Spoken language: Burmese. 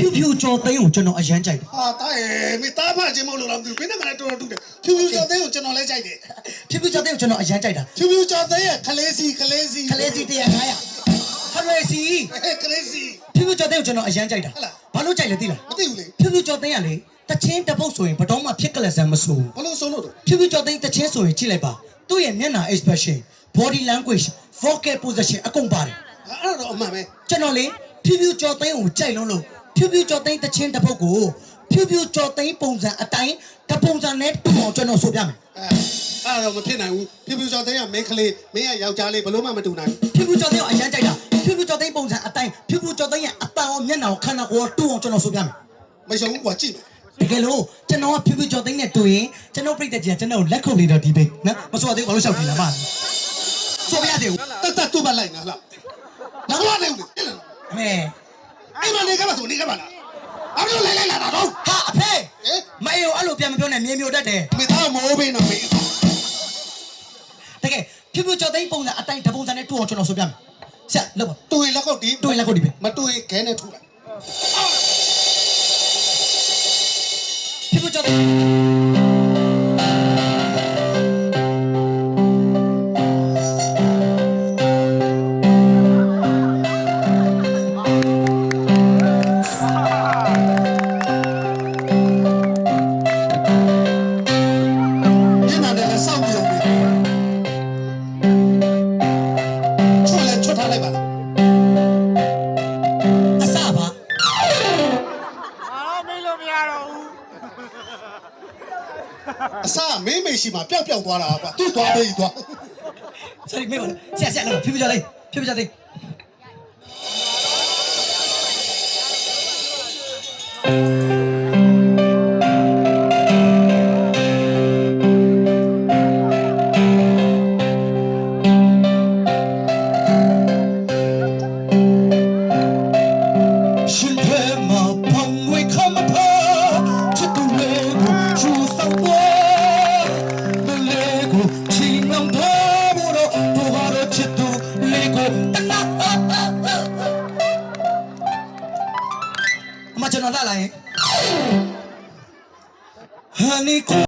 ဖြူဖြူကြော်သိန်းကိုကျွန်တော်အရန်ကြိုက်တယ် ဟာတားရဲ့မိသားဖချင်းမဟုတ်လို့လားမသိဘူးဘယ်နဲ့မှလည်းတော်တော်တူတယ်ဖြူဖြူကျော်သိန်းကိုကျွန်တော်လည်းကြိုက်တယ် ဖြူဖြူကြော်သိန်းကိုကျွန်တော်အရန်ကြိုက်တာ ဖြူဖြူကျော်သိန်းရဲ့ခလေးစီ ခလေးစီ100 900ခလေးစီ ခလေးစီ ဖြူဖြူကြော်သိန်းကိုကျွန်တော်အရန်ကြိုက်တာဘာလို့ကြိုက်လဲသိလား မသိဘူးလေ ဖြူဖြူကြော်သိန်းကလေတချင်းတပုတ်ဆိုရင်ဘတော်မှဖြစ်ကလဆန်မဆိုး ဘလို့ဆိုလို့တော့ ဖြူဖြူကြော်သိန်းတချင်းဆိုရင်ကြည့်လိုက်ပါသူ့ရဲ့မျက်နှာ expression body language vocal position အကုန်ပါတယ် အဲ့တော့အမှန်ပဲ ကျွန်တော်လေဖြူဖြူကြော်သိန်းကိုကြိုက်လုံးလို့ဖြူဖြူကြော်သိန်းတချင်းတပုတ်ကိုဖြူဖြူကြော်သိန်းပုံစံအတိုင်းတပုံစံနဲ့တူအောင်ကျွန်တော်ဆိုပြမယ် အဲ့တော့မဖြစ်နိုင်ဘူးဖြူဖြူကျော်သိန်းကမင်းကလေးမင်းကယောက်ျားလေးဘလို့မှမတူနိုင် ဖြူဖြူကြော်သိန်းကိုအရန်ကြိုက်တာဖြူဖြူကြော်သိန်းပုံစံအတိုင်းဖြူဖြူကြော်သိန်းရဲ့အပန်းအောင်မျက်နှာကိုခန္ဓာကိုယ်တူအောင်ကျွန်တော်ဆိုပြမယ် မရှုံဘူးကွာကြည့်မယ် တကယ်လို့ကျွန်တော်ကဖြူဖြူကြော်သိန်းနဲ့တူရင်ကျွန်တော်ပြိတ္တကြီးကကျွန်တော်လက်ခုပ်လေးတော့ဒီပိတ်နော်မဆိုသေးဘူးဘာလို့ရှောက်ကြည့်လားမဆိုပြရသေးဘူး တက်တူပါလိုက်ငါလားနောက်တော့နေဦးလေ အမေ အဲ့မနေကမဆိုနေကမလားအဲ့လိုလိုက်လာတော့ ဟာအဖေမအေးကိုအဲ့လိုပြန်မပြောနဲ့မြေမျိုးတတ်တယ် မိသားမိုးပေးနော်မေး တကယ်ဖြူဖြူကြော်သိန်းပုံစံအတိုင်းတပုံစံနဲ့တူအောင်ကျွန်တော်ဆိုပြမယ်ဆက်လောက်ပါ တူရင်လက်ကုတ်ဒီ တူရင်လက်ခုပ်ဒီပဲ မတူရင်ခဲနဲ့ထူလိုက် ဖြူဖြူကြော်သိန်းအစမင်းမေရှိမှာပျောက်သွားတာကွာသူ့သွားပေးသွား sorry မေးပါဆက်လောက်ဖြူဖြူကြော်သိန်းဖြူဖြူကြော်သိန်းကျွန်တော်လှလာရင် Honey